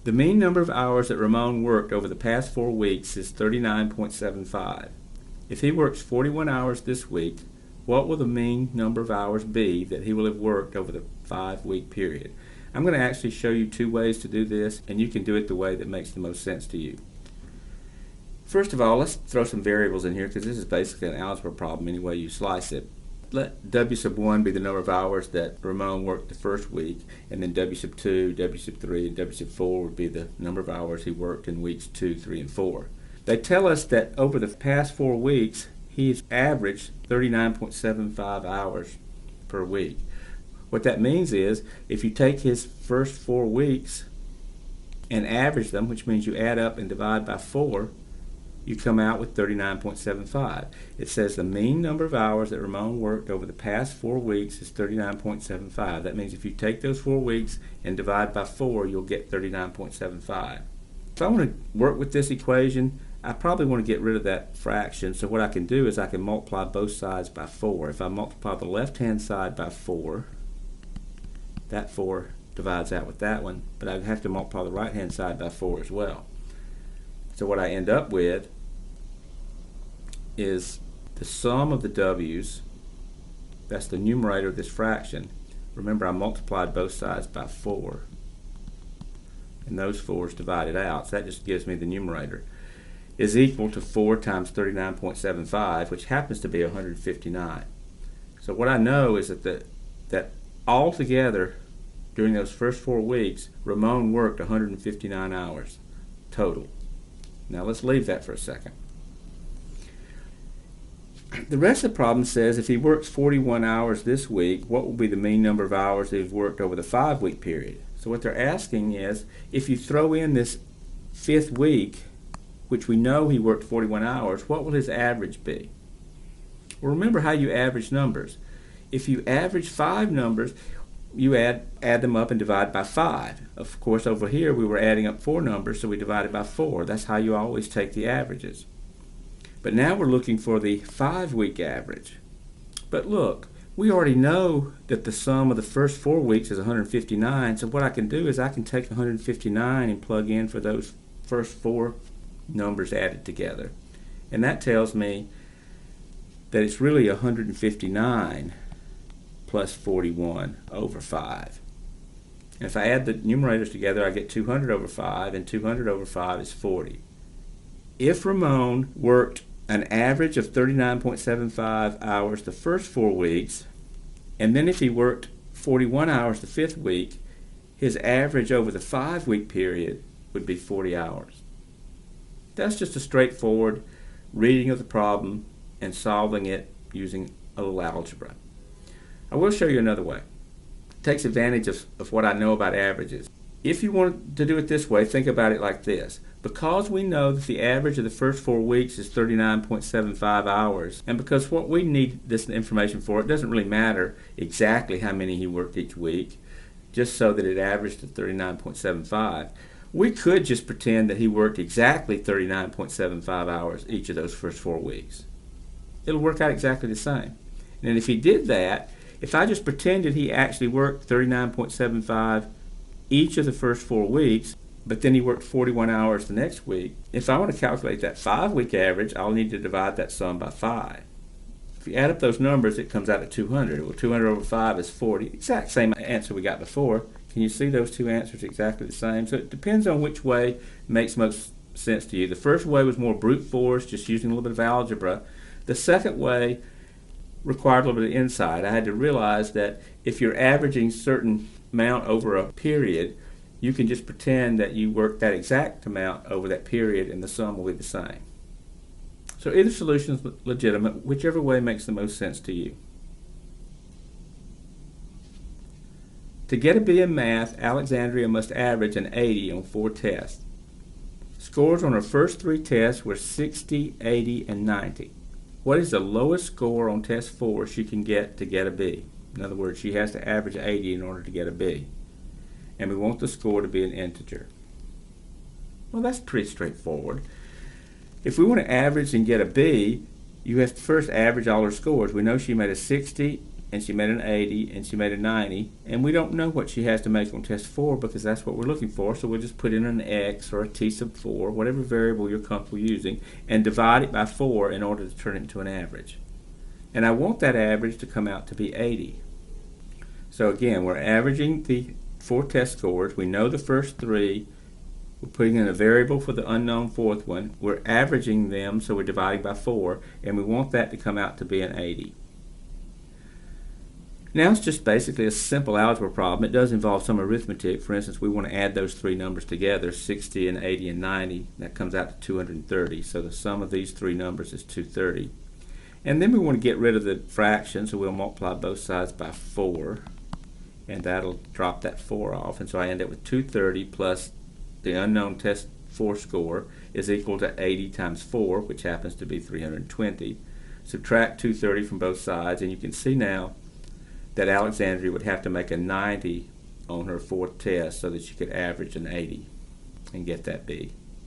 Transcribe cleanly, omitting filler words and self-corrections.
The mean number of hours that Ramon worked over the past 4 weeks is 39.75. If he works 41 hours this week, what will the mean number of hours be that he will have worked over the 5-week period? I'm going to actually show you 2 ways to do this, and you can do it the way that makes the most sense to you. First of all, let's throw some variables in here because this is basically an algebra problem any way you slice it. Let W sub 1 be the number of hours that Ramon worked the first week, and then W sub 2, W sub 3, and W sub 4 would be the number of hours he worked in weeks 2, 3, and 4. They tell us that over the past 4 weeks, he's averaged 39.75 hours per week. What that means is, if you take his first 4 weeks and average them, which means you add up and divide by 4, you come out with 39.75. It says the mean number of hours that Ramon worked over the past 4 weeks is 39.75. That means if you take those 4 weeks and divide by 4, you'll get 39.75. If I want to work with this equation, I probably want to get rid of that fraction. So what I can do is I can multiply both sides by 4. If I multiply the left-hand side by 4, that 4 divides out with that one, but I have to multiply the right-hand side by 4 as well. So what I end up with is the sum of the w's, that's the numerator of this fraction. Remember, I multiplied both sides by 4, and those 4's divided out, so that just gives me the numerator, is equal to 4 times 39.75, which happens to be 159. So what I know is that altogether, during those first 4 weeks, Ramon worked 159 hours total. Now let's leave that for a second. The rest of the problem says if he works 41 hours this week, what will be the mean number of hours that he's worked over the 5-week period? So what they're asking is, if you throw in this 5th week, which we know he worked 41 hours, what will his average be? Well, remember how you average numbers. If you average 5 numbers, you add them up and divide by 5. Of course, over here we were adding up 4 numbers, so we divided by 4. That's how you always take the averages. But now we're looking for the 5-week average. But look, we already know that the sum of the first 4 weeks is 159, so what I can do is I can take 159 and plug in for those first 4 numbers added together. And that tells me that it's really 159 plus 41 over 5. And if I add the numerators together, I get 200 over 5, and 200 over 5 is 40. If Ramon worked an average of 39.75 hours the first 4 weeks, and then if he worked 41 hours the 5th week, his average over the 5-week period would be 40 hours. That's just a straightforward reading of the problem and solving it using a little algebra. I will show you another way. It takes advantage of what I know about averages. If you want to do it this way, think about it like this. Because we know that the average of the first 4 weeks is 39.75 hours, and because what we need this information for, it doesn't really matter exactly how many he worked each week, just so that it averaged to 39.75, we could just pretend that he worked exactly 39.75 hours each of those first 4 weeks. It'll work out exactly the same. And if he did that, if I just pretended he actually worked 39.75 each of the first 4 weeks, but then he worked 41 hours the next week, if I want to calculate that 5-week average, I'll need to divide that sum by 5. If you add up those numbers, it comes out at 200. Well, 200 over 5 is 40. Exact same answer we got before. Can you see those two answers exactly the same? So it depends on which way makes most sense to you. The first way was more brute force, just using a little bit of algebra. The second way required a little bit of insight. I had to realize that if you're averaging a certain amount over a period, you can just pretend that you work that exact amount over that period and the sum will be the same. So either solution is legitimate, whichever way makes the most sense to you. To get a B in math, Alexandria must average an 80 on 4 tests. Scores on her first 3 tests were 60, 80, and 90. What is the lowest score on test 4 she can get to get a B? In other words, she has to average 80 in order to get a B. And we want the score to be an integer. Well, that's pretty straightforward. If we want to average and get a B, you have to first average all her scores. We know she made a 60 and she made an 80, and she made a 90, and we don't know what she has to make on test 4 because that's what we're looking for, so we'll just put in an x or a t sub 4, whatever variable you're comfortable using, and divide it by 4 in order to turn it into an average. And I want that average to come out to be 80. So again, we're averaging the 4 test scores. We know the first 3. We're putting in a variable for the unknown 4th one. We're averaging them, so we're dividing by 4, and we want that to come out to be an 80. Now it's just basically a simple algebra problem. It does involve some arithmetic. For instance, we want to add those 3 numbers together, 60 and 80 and 90. That comes out to 230. So the sum of these 3 numbers is 230. And then we want to get rid of the fraction, so we'll multiply both sides by 4. And that'll drop that 4 off. And so I end up with 230 plus the unknown test 4 score is equal to 80 times 4, which happens to be 320. Subtract 230 from both sides, and you can see now that Alexandria would have to make a 90 on her 4th test so that she could average an 80 and get that B.